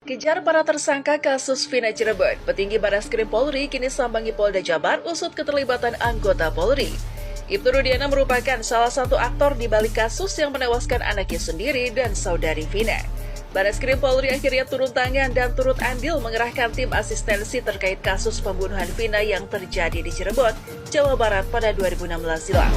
Kejar para tersangka kasus Vina Cirebon, petinggi Barreskrim Polri kini sambangi Polda Jabar usut keterlibatan anggota Polri. Ibtu Rudiana merupakan salah satu aktor di balik kasus yang menewaskan anaknya sendiri dan saudari Vina. Barreskrim Polri akhirnya turun tangan dan turut andil mengerahkan tim asistensi terkait kasus pembunuhan Vina yang terjadi di Cirebon, Jawa Barat pada 2016 silam.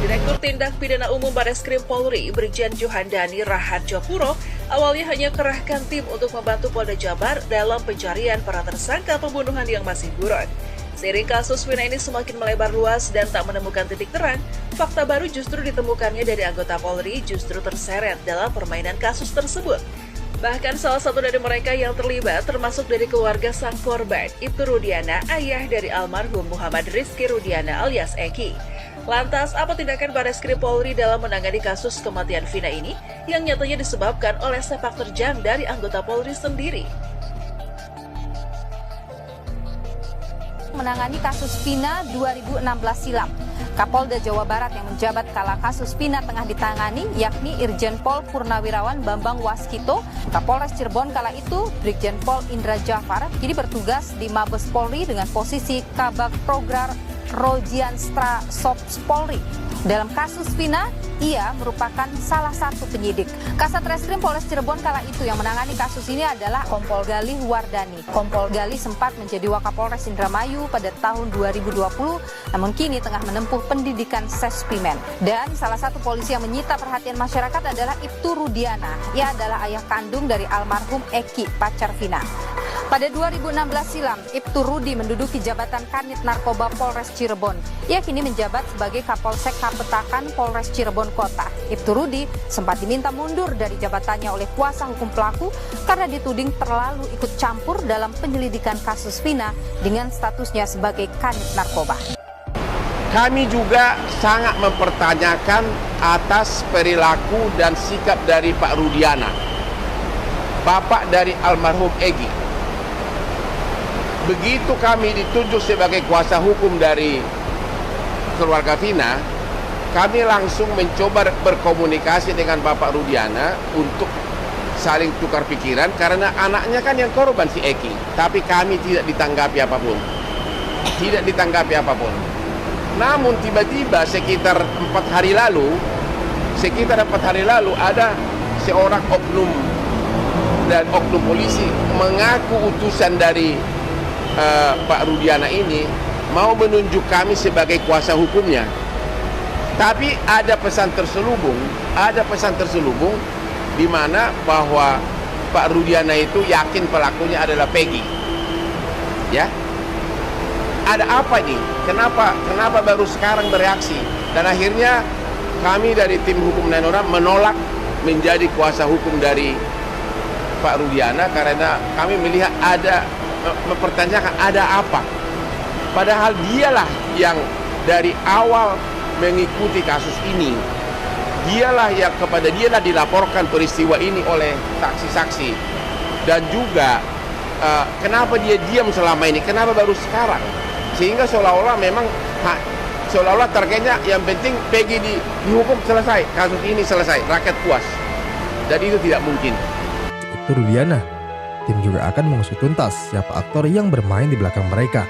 Direktur Tindak Pidana Umum Barreskrim Polri, Brigjen Johandani Rahardjopuro, awalnya hanya kerahkan tim untuk membantu Polda Jabar dalam pencarian para tersangka pembunuhan yang masih buron. Seiring kasus Vina ini semakin melebar luas dan tak menemukan titik terang, fakta baru justru ditemukannya dari anggota Polri justru terseret dalam permainan kasus tersebut. Bahkan salah satu dari mereka yang terlibat termasuk dari keluarga sang korban, Ibtu Rudiana, ayah dari almarhum Muhammad Rizky Rudiana alias Eki. Lantas, apa tindakan Barreskrim Polri dalam menangani kasus kematian Vina ini yang nyatanya disebabkan oleh sepak terjang dari anggota Polri sendiri? Menangani kasus Vina 2016 silam. Kapolda Jawa Barat yang menjabat kala kasus Vina tengah ditangani yakni Irjen Pol Purnawirawan Bambang Waskito. Kapolres Cirebon kala itu Brigjen Pol Indra Jafar kini bertugas di Mabes Polri dengan posisi Kabag Prograr Rojianstra Sops Polri. Dalam kasus Vina, ia merupakan salah satu penyidik. Kasat Reskrim Polres Cirebon kala itu yang menangani kasus ini adalah Kompol Galih Wardani. Kompol Galih sempat menjadi Wakapolres Indramayu pada tahun 2020, namun kini tengah menempuh pendidikan Sespimen. Dan salah satu polisi yang menyita perhatian masyarakat adalah Ibtu Rudiana. Ia adalah ayah kandung dari almarhum Eki, pacar Vina. Pada 2016 silam, Ibtu Rudi menduduki jabatan Kanit Narkoba Polres Cirebon. Ia kini menjabat sebagai Kapolsek Kapetakan Polres Cirebon Kota. Ibtu Rudi sempat diminta mundur dari jabatannya oleh kuasa hukum pelaku karena dituding terlalu ikut campur dalam penyelidikan kasus Vina dengan statusnya sebagai Kanit Narkoba. Kami juga sangat mempertanyakan atas perilaku dan sikap dari Pak Rudiana, bapak dari almarhum Egi. Begitu kami ditunjuk sebagai kuasa hukum dari keluarga Vina, kami langsung mencoba berkomunikasi dengan Bapak Rudiana untuk saling tukar pikiran karena anaknya kan yang korban si Eki. Tapi kami tidak ditanggapi apapun. Tidak ditanggapi apapun. Namun tiba-tiba sekitar 4 hari lalu ada seorang oknum dan oknum polisi mengaku utusan dari Pak Rudiana ini mau menunjuk kami sebagai kuasa hukumnya. Tapi ada pesan terselubung di mana bahwa Pak Rudiana itu yakin pelakunya adalah Peggy. Ya. Ada apa ini? Kenapa baru sekarang bereaksi? Dan akhirnya kami dari tim hukum Nenora menolak menjadi kuasa hukum dari Pak Rudiana karena kami melihat mempertanyakan ada apa. Padahal dialah yang dari awal mengikuti kasus ini. Dialah dilaporkan peristiwa ini oleh saksi-saksi. Dan juga kenapa dia diam selama ini? Kenapa baru sekarang? Sehingga seolah-olah targetnya yang penting Peggy dihukum selesai, kasus ini selesai, rakyat puas. Dan itu tidak mungkin. Itu Rudiana. Tim juga akan mengusut tuntas siapa aktor yang bermain di belakang mereka.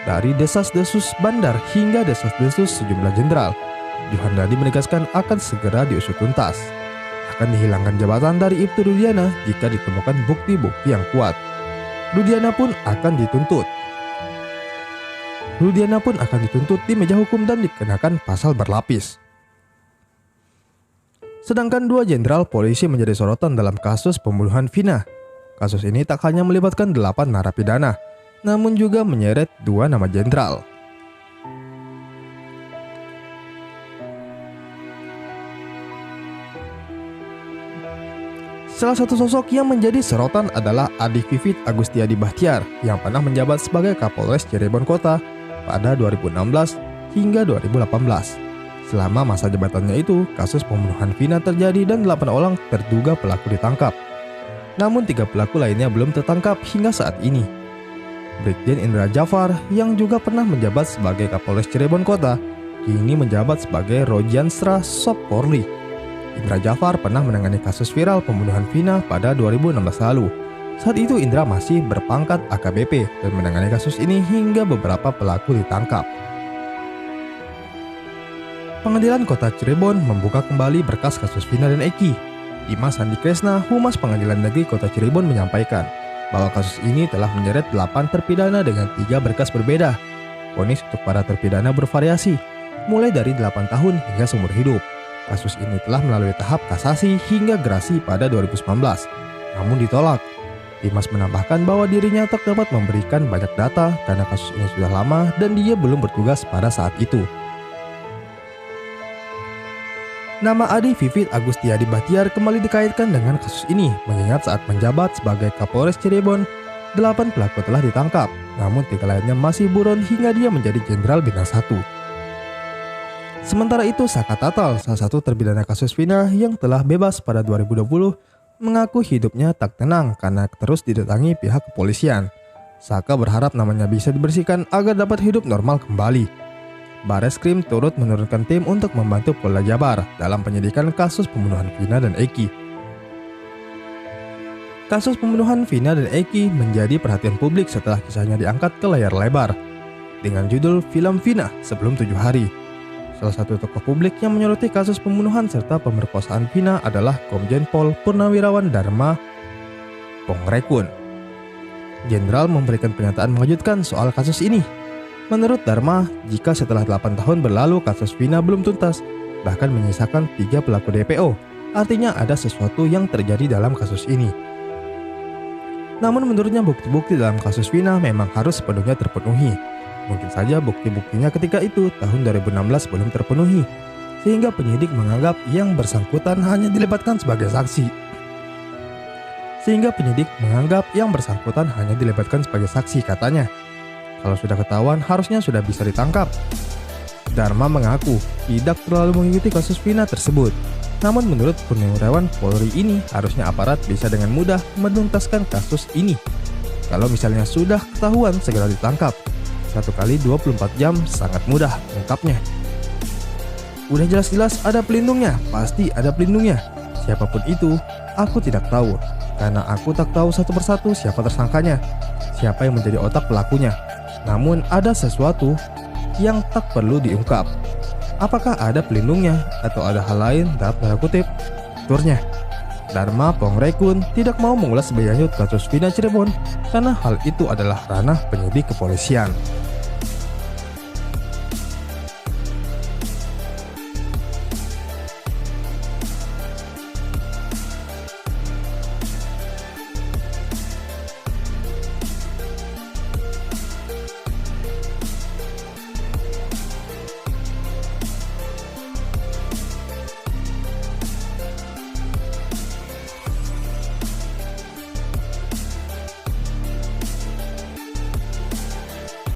Dari desas-desus bandar hingga desas-desus sejumlah jenderal, Johandani menegaskan akan segera diusut tuntas. Akan dihilangkan jabatan dari Ibtu Rudiana jika ditemukan bukti-bukti yang kuat. Rudiana pun akan dituntut di meja hukum dan dikenakan pasal berlapis. Sedangkan 2 jenderal polisi menjadi sorotan dalam kasus pembunuhan Vina. Kasus ini tak hanya melibatkan 8 narapidana, namun juga menyeret 2 nama jenderal. Salah satu sosok yang menjadi sorotan adalah Adi Vivit Agustiadi Bahtiar yang pernah menjabat sebagai Kapolres Cirebon Kota pada 2016 hingga 2018. Selama masa jabatannya itu, kasus pembunuhan Vina terjadi dan 8 orang terduga pelaku ditangkap. Namun 3 pelaku lainnya belum tertangkap hingga saat ini. Brigjen Indra Jafar yang juga pernah menjabat sebagai Kapolres Cirebon Kota, kini menjabat sebagai Rojianstra Sops Polri. Indra Jafar pernah menangani kasus viral pembunuhan Vina pada 2016 lalu. Saat itu Indra masih berpangkat AKBP dan menangani kasus ini hingga beberapa pelaku ditangkap. Pengadilan Kota Cirebon membuka kembali berkas kasus Vina dan Eki. Dimas Andi Kresna, Humas Pengadilan Negeri Kota Cirebon menyampaikan bahwa kasus ini telah menyeret 8 terpidana dengan 3 berkas berbeda. Vonis untuk para terpidana bervariasi, mulai dari 8 tahun hingga seumur hidup. Kasus ini telah melalui tahap kasasi hingga gerasi pada 2019, namun ditolak. Dimas menambahkan bahwa dirinya tak dapat memberikan banyak data karena kasus ini sudah lama dan dia belum bertugas pada saat itu. Nama Adi Vivit Agustiadi Bahtiar kembali dikaitkan dengan kasus ini, mengingat saat menjabat sebagai Kapolres Cirebon, 8 pelaku telah ditangkap, namun 3 lainnya masih buron hingga dia menjadi Jenderal Bintang 1. Sementara itu, Saka Tatal, salah satu terpidana kasus Vina yang telah bebas pada 2020, mengaku hidupnya tak tenang karena terus didatangi pihak kepolisian. Saka berharap namanya bisa dibersihkan agar dapat hidup normal kembali. Bareskrim turut menurunkan tim untuk membantu Polda Jabar dalam penyidikan kasus pembunuhan Vina dan Eki. Kasus pembunuhan Vina dan Eki menjadi perhatian publik setelah kisahnya diangkat ke layar lebar dengan judul Film Vina Sebelum 7 Hari. Salah satu tokoh publik yang menyoroti kasus pembunuhan serta pemerkosaan Vina adalah Komjen Pol Purnawirawan Dharma Pongrekun. Jenderal memberikan pernyataan mengejutkan soal kasus ini. Menurut Dharma, jika setelah 8 tahun berlalu kasus Vina belum tuntas, bahkan menyisakan 3 pelaku DPO, artinya ada sesuatu yang terjadi dalam kasus ini. Namun menurutnya bukti-bukti dalam kasus Vina memang harus sepenuhnya terpenuhi. Mungkin saja bukti-buktinya ketika itu tahun 2016 belum terpenuhi, sehingga penyidik menganggap yang bersangkutan hanya dilibatkan sebagai saksi. Katanya. Kalau sudah ketahuan harusnya sudah bisa ditangkap. Dharma mengaku tidak terlalu mengikuti kasus Vina tersebut. Namun menurut Purnawirawan Polri ini harusnya aparat bisa dengan mudah menuntaskan kasus ini. Kalau misalnya sudah ketahuan segera ditangkap. 1 kali 24 jam sangat mudah ungkapnya. Udah jelas-jelas ada pelindungnya, pasti ada pelindungnya. Siapapun itu, aku tidak tahu. Karena aku tak tahu satu persatu siapa tersangkanya, siapa yang menjadi otak pelakunya. Namun ada sesuatu yang tak perlu diungkap. Apakah ada pelindungnya atau ada hal lain dalam tanda kutip? Tuturnya. Dharma Pongrekun tidak mau mengulas lebih lanjut kasus Vina Cirebon karena hal itu adalah ranah penyidik kepolisian.